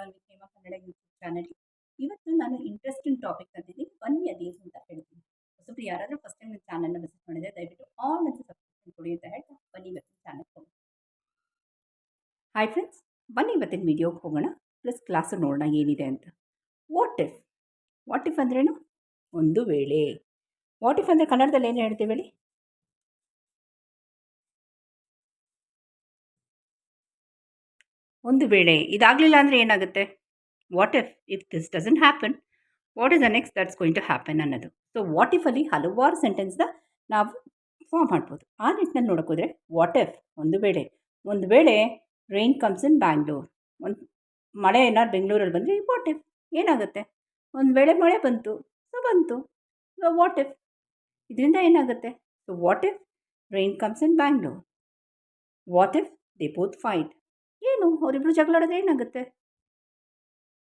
On with Hema Kannada YouTube channel. ಇವತ್ತು ನಾನು interesting topic ತಂದಿದ್ದೀನಿ. ಬನ್ನಿ ಅದೇನು ಅಂತ ಹೇಳ್ತೀನಿ. ಹೊಸಬ್ರು ಯಾರಾದರೂ ಫಸ್ಟ್ ಟೈಮ್ ನನ್ನ ಚಾನಲ್ನ ವಿಸಿಟ್ ಮಾಡಿದ್ರೆ ದಯವಿಟ್ಟು ಆಲ್ ಅಂತ ಸಬ್ಸ್ಕ್ರಿಪ್ಷನ್ ಕೊಡಿ ಅಂತ ಹೇಳ್ತಾ ಬನ್ನಿ ಇವತ್ತಿನ ಚಾನಲ್ ಹೋಗೋಣ. ಹಾಯ್ ಫ್ರೆಂಡ್ಸ್, ಬನ್ನಿ ಇವತ್ತಿನ ವಿಡಿಯೋಗೆ ಹೋಗೋಣ. ಪ್ಲಸ್ ಕ್ಲಾಸು ನೋಡೋಣ ಏನಿದೆ ಅಂತ. ವಾಟ್ ಇಫ್ ವಾಟ್ ಇಫ್ ಅಂದ್ರೇನು? ಒಂದು ವೇಳೆ. ವಾಟ್ ಇಫ್ ಅಂದರೆ ಕನ್ನಡದಲ್ಲಿ ಏನು ಹೇಳ್ತೀವಿ ಹೇಳಿ? ಒಂದು ವೇಳೆ ಇದಾಗಲಿಲ್ಲ ಅಂದರೆ ಏನಾಗುತ್ತೆ? What if this doesn't happen, what is the next that's going to happen ಅನ್ನೋದು. ಸೊ ವಾಟ್ ಇಫ್ ಅಲ್ಲಿ ಹಲವಾರು ಸೆಂಟೆನ್ಸ್ನ ನಾವು ಫಾರ್ಮ್ ಮಾಡ್ಬೋದು. ಆ ನಿಟ್ಟಿನಲ್ಲಿ ನೋಡೋಕ್ಕೋದ್ರೆ ವಾಟ್ ಇಫ್ ಒಂದು ವೇಳೆ ರೈನ್ ಕಮ್ಸ್ ಇನ್ ಬ್ಯಾಂಗ್ಳೂರ್, ಒಂದು ಮಳೆ ಏನಾದ್ರು ಬೆಂಗಳೂರಲ್ಲಿ ಬಂದರೆ ವಾಟ್ ಇಫ್ ಏನಾಗುತ್ತೆ? ಒಂದು ವೇಳೆ ಮಳೆ ಬಂತು, ಸೊ ಬಂತು, ಸೊ ವಾಟ್ ಇಫ್ ಇದರಿಂದ ಏನಾಗುತ್ತೆ? So what if rain comes in Bangalore, what if they both fight, ಏನು ಅವರಿಬ್ಬರು ಜಗಳಾಡಿದ್ರೆ ಏನಾಗುತ್ತೆ?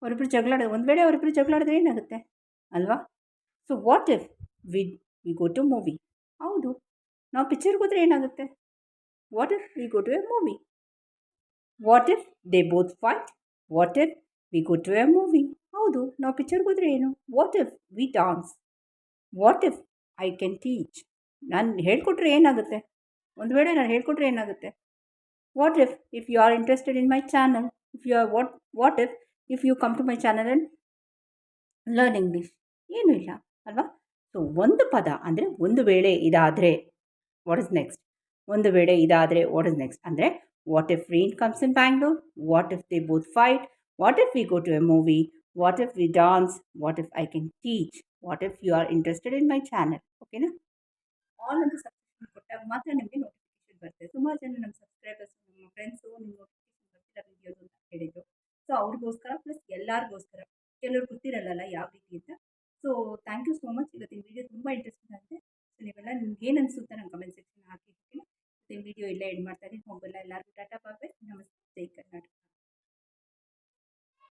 ಒಂದು ವೇಳೆ ಅವರಿಬ್ಬರು ಜಗಳಾಡಿದ್ರೆ ಏನಾಗುತ್ತೆ ಅಲ್ವಾ? So what if we we go to movie, ಹೌದು ನಾವು ಪಿಕ್ಚರ್ಗೆ ಹೋದರೆ ಏನಾಗುತ್ತೆ? What if we go to a movie. What if they both fight, what if we go to a movie, ಹೌದು ನಾವು ಪಿಕ್ಚರ್ಗೆ ಹೋದರೆ ಏನು? What if we dance, what if I can teach, ನಾನು ಹೇಳ್ಕೊಟ್ರೆ ಏನಾಗುತ್ತೆ? ಒಂದು ವೇಳೆ ನಾನು ಹೇಳ್ಕೊಟ್ರೆ ಏನಾಗುತ್ತೆ? What if you are interested in my channel, if you are what if you come to my channel and learn English, ಏನೂ ಇಲ್ಲ ಅಲ್ವಾ? ಸೊ ಒಂದು ಪದ ಅಂದರೆ ಒಂದು ವೇಳೆ ಇದಾದರೆ ವಾಟ್ ಇಸ್ ನೆಕ್ಸ್ಟ್, ಒಂದು ವೇಳೆ ಇದಾದರೆ ವಾಟ್ ಇಸ್ ನೆಕ್ಸ್ಟ್ ಅಂದರೆ what if rain comes in Bangalore, what if they both fight, what if we go to a movie, what if we dance, what if I can teach, what if you are interested in my channel. ಓಕೆನಾ? All ಅಂತ subscription ಕೊಟ್ಟಾಗ ಮಾತ್ರ ನಿಮಗೆ notification ಬರುತ್ತೆ. ಸುಮಾರು ಜನ ನಮ್ಮ subscribers, ನಮ್ಮ ಫ್ರೆಂಡ್ಸು ನಿಮ್ಮ ನೋಟಿಫಿಕೇಶನ್ ಬರ್ತಿಲ್ಲ ವಿಡಿಯೋದು ಅಂತ ಹೇಳಿದರು. ಸೊ ಅವ್ರಿಗೋಸ್ಕರ ಪ್ಲಸ್ ಎಲ್ಲರಿಗೋಸ್ಕರ, ಕೆಲವ್ರು ಗೊತ್ತಿರಲ್ಲ ಯಾವ ರೀತಿ ಅಂತ. So thank you so much. ಇವತ್ತಿನ ವಿಡಿಯೋ ತುಂಬ ಇಂಟ್ರೆಸ್ಟಿಂಗ್ ಆಗಿದೆ. ಸೊ ನೀವೆಲ್ಲ ನಿಮ್ಗೆ ಏನು ಅನಿಸುತ್ತೆ ನನ್ನ ಕಮೆಂಟ್ ಸೆಕ್ಷನ್ ಹಾಕಿ. ಓಕೆನಾ? ಇವತ್ತಿನ ವಿಡಿಯೋ ಇಲ್ಲೇ ಎಂಡ್ ಮಾಡ್ತಾ ಇದ್ದೀನಿ. ಹೋಗಲ್ಲ, ಎಲ್ಲರಿಗೂ ಟಾಟಾ ಬಾಯ್ ಬಾಯ್, ನಮಸ್ತೆ.